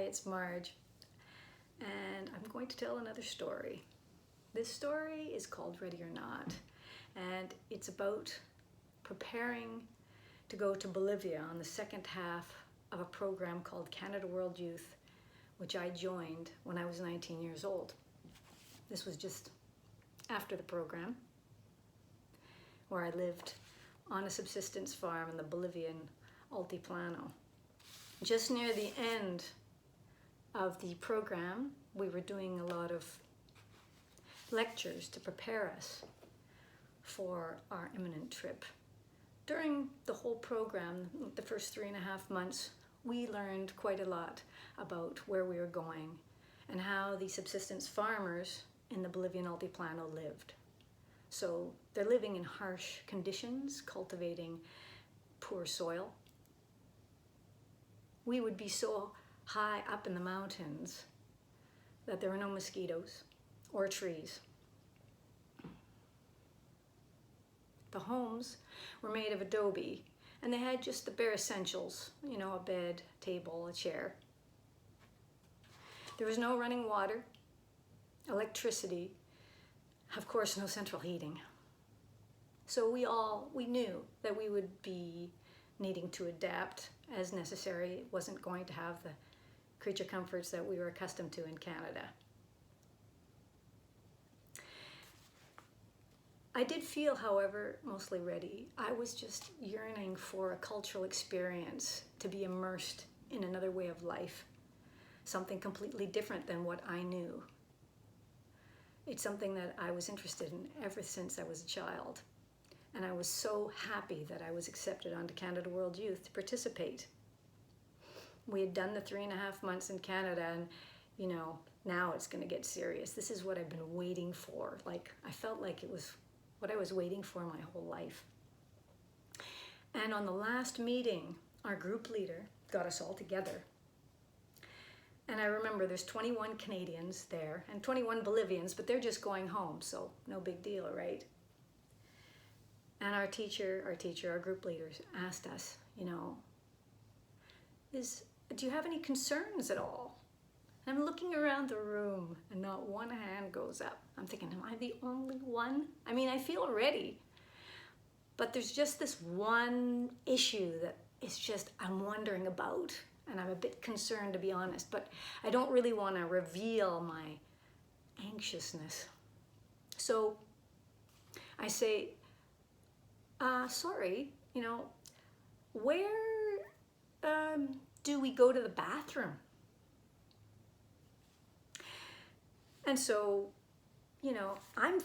it's Marge, and I'm going to tell another story. This story is called Ready or Not, and it's about preparing to go to Bolivia on the second half of a program called Canada World Youth, which I joined when I was 19 years old. This was just after the program, where I lived on a subsistence farm in the Bolivian Altiplano. Just near the end of the program, we were doing a lot of lectures to prepare us for our imminent trip. During the whole program, the first 3.5 months, we learned quite a lot about where we were going and how the subsistence farmers in the Bolivian Altiplano lived. So they're living in harsh conditions, cultivating poor soil. We would be so high up in the mountains that there were no mosquitoes or trees. The homes were made of adobe, and they had just the bare essentials, a bed, table, a chair. There was no running water, electricity, of course no central heating. So we knew that we would be needing to adapt as necessary. It wasn't going to have the creature comforts that we were accustomed to in Canada. I did feel, however, mostly ready. I was just yearning for a cultural experience, to be immersed in another way of life, something completely different than what I knew. It's something that I was interested in ever since I was a child. And I was so happy that I was accepted onto Canada World Youth to participate. We had done the 3.5 months in Canada, and now it's going to get serious. This is what I've been waiting for. I felt like it was what I was waiting for my whole life. And on the last meeting, our group leader got us all together. And I remember there's 21 Canadians there and 21 Bolivians, but they're just going home, so no big deal, right? And our group leaders asked us, do you have any concerns at all? And I'm looking around the room and not one hand goes up. I'm thinking, am I the only one? I mean, I feel ready, but there's just this one issue that I'm wondering about, and I'm a bit concerned, to be honest, but I don't really want to reveal my anxiousness. So I say, sorry, where do we go to the bathroom? And so, I'm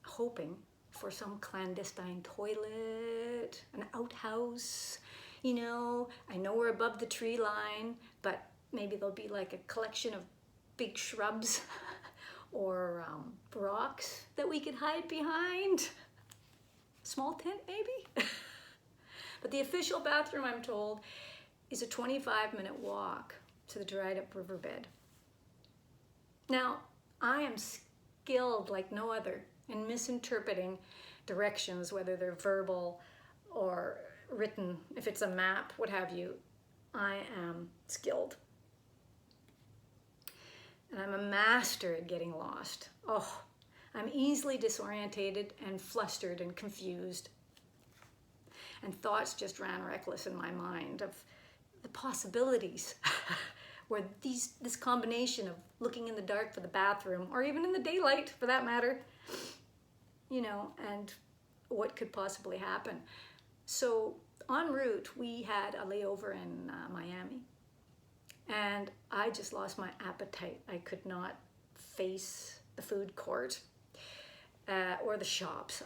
hoping for some clandestine toilet, an outhouse, I know we're above the tree line, but maybe there'll be like a collection of big shrubs or rocks that we could hide behind. Small tent, maybe? But the official bathroom, I'm told, is a 25-minute walk to the dried up riverbed. Now, I am skilled like no other in misinterpreting directions, whether they're verbal or written, if it's a map, what have you. I am skilled. And I'm a master at getting lost. Oh, I'm easily disorientated and flustered and confused. And thoughts just ran reckless in my mind of the possibilities where this combination of looking in the dark for the bathroom, or even in the daylight for that matter, and what could possibly happen. So en route, we had a layover in Miami, and I just lost my appetite. I could not face the food court or the shops.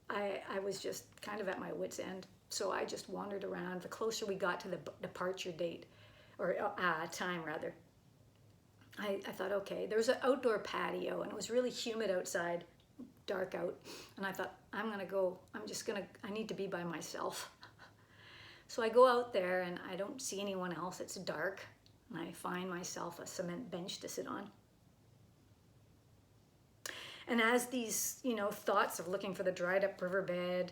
I was just kind of at my wit's end. So I just wandered around. The closer we got to the departure date, or time rather, I thought, okay, there was an outdoor patio and it was really humid outside, dark out. And I thought, I need to be by myself. So I go out there and I don't see anyone else. It's dark. And I find myself a cement bench to sit on. And as these, thoughts of looking for the dried up riverbed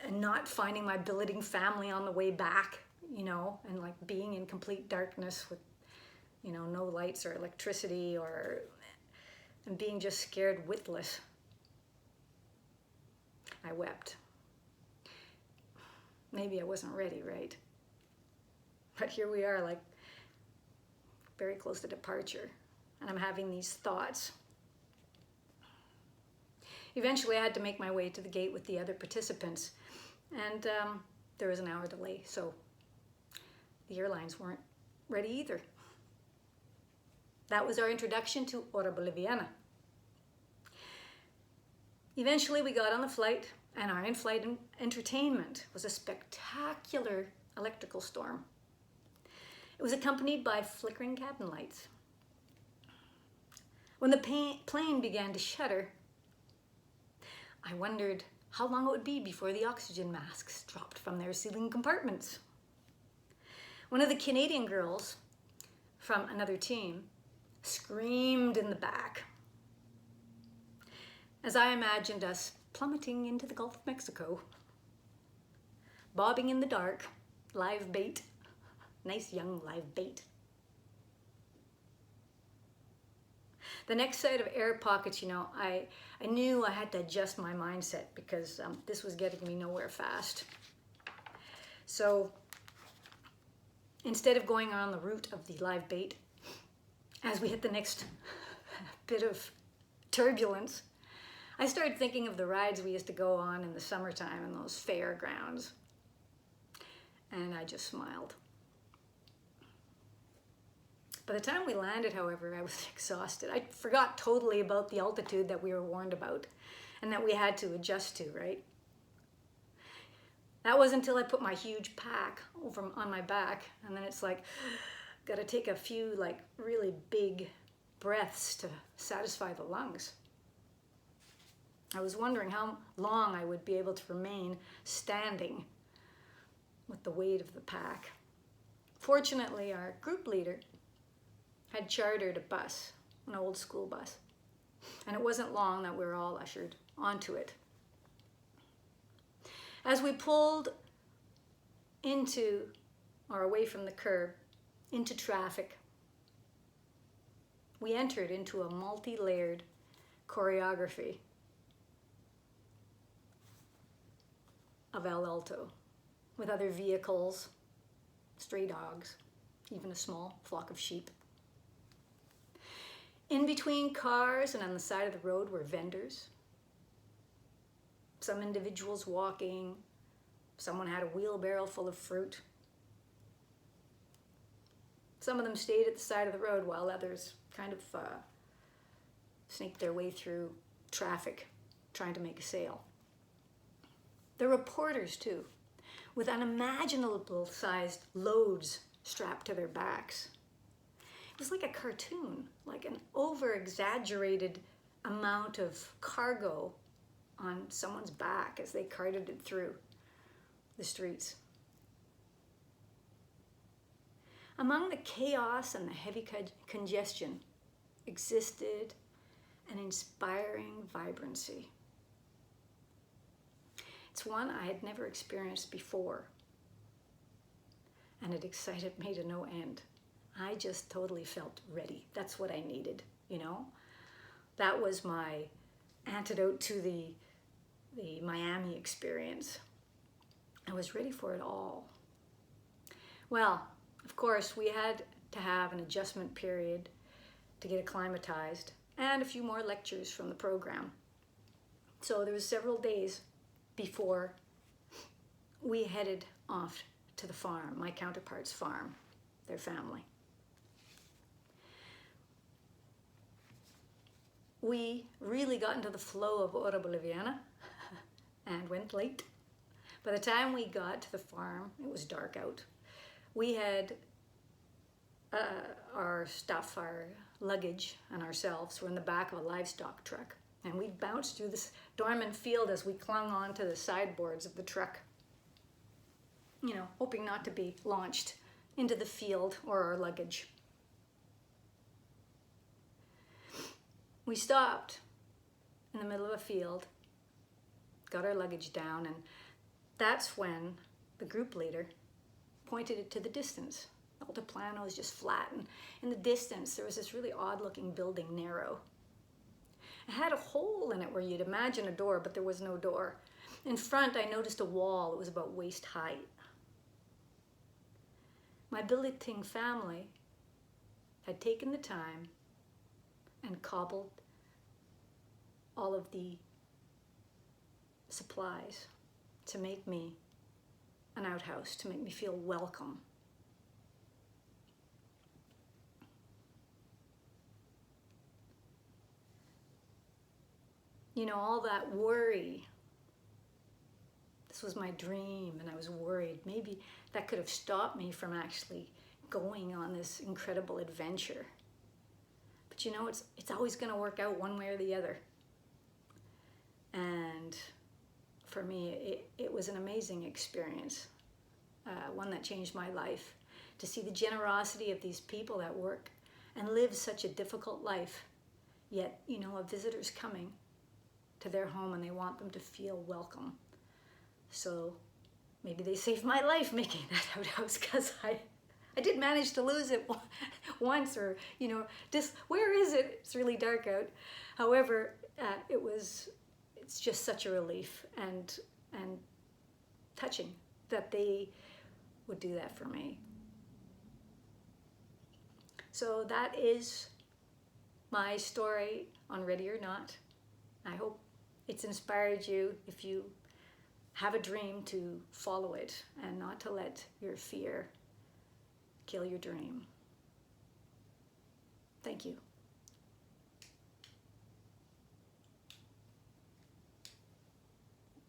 and not finding my billeting family on the way back, you know, and like being in complete darkness with, you know, no lights or electricity, and being just scared witless. I wept. Maybe I wasn't ready, right? But here we are, like very close to departure, and I'm having these thoughts. Eventually, I had to make my way to the gate with the other participants, and there was an hour delay, so the airlines weren't ready either. That was our introduction to Hora Boliviana. Eventually, we got on the flight, and our in-flight entertainment was a spectacular electrical storm. It was accompanied by flickering cabin lights. When the plane began to shudder, I wondered how long it would be before the oxygen masks dropped from their ceiling compartments. One of the Canadian girls from another team screamed in the back as I imagined us plummeting into the Gulf of Mexico, bobbing in the dark, live bait, nice young live bait. The next set of air pockets, you know, I knew I had to adjust my mindset because this was getting me nowhere fast. So instead of going on the route of the live bait, as we hit the next bit of turbulence, I started thinking of the rides we used to go on in the summertime in those fairgrounds. And I just smiled. By the time we landed, however, I was exhausted. I forgot totally about the altitude that we were warned about and that we had to adjust to, right? That was until I put my huge pack over on my back, and then it's like, gotta take a few like really big breaths to satisfy the lungs. I was wondering how long I would be able to remain standing with the weight of the pack. Fortunately, our group leader had chartered a bus, an old school bus, and it wasn't long that we were all ushered onto it. As we pulled into, or away from the curb, into traffic, we entered into a multi-layered choreography of El Alto, with other vehicles, stray dogs, even a small flock of sheep. In between cars and on the side of the road were vendors. Some individuals walking. Someone had a wheelbarrow full of fruit. Some of them stayed at the side of the road while others kind of snaked their way through traffic trying to make a sale. There were porters too, with unimaginable sized loads strapped to their backs. It was like a cartoon, like an over-exaggerated amount of cargo on someone's back as they carted it through the streets. Among the chaos and the heavy congestion existed an inspiring vibrancy. It's one I had never experienced before, and it excited me to no end. I just totally felt ready. That's what I needed, you know? That was my antidote to the Miami experience. I was ready for it all. Well, of course, we had to have an adjustment period to get acclimatized and a few more lectures from the program. So there was several days before we headed off to the farm, my counterpart's farm, their family. We really got into the flow of Hora Boliviana and went late. By the time we got to the farm, it was dark out. We had our stuff, our luggage, and ourselves were in the back of a livestock truck. And we bounced through this dormant field as we clung on to the sideboards of the truck, you know, hoping not to be launched into the field or our luggage. We stopped in the middle of a field, got our luggage down, and that's when the group leader pointed it to the distance. The altiplano is just flat, and in the distance there was this really odd-looking building, narrow. It had a hole in it where you'd imagine a door, but there was no door. In front, I noticed a wall that was about waist height. My billeting family had taken the time and cobbled all of the supplies to make me an outhouse, to make me feel welcome. You know, all that worry, this was my dream and I was worried. Maybe that could have stopped me from actually going on this incredible adventure. But you know, it's always going to work out one way or the other. And for me, it was an amazing experience, one that changed my life, to see the generosity of these people that work and live such a difficult life. Yet, you know, a visitor's coming to their home and they want them to feel welcome. So maybe they saved my life making that outhouse, because I did manage to lose it once, or, you know, just, where is it? It's really dark out. However, it's just such a relief and touching that they would do that for me. So that is my story on Ready or Not. I hope it's inspired you, if you have a dream, to follow it and not to let your fear kill your dream. Thank you.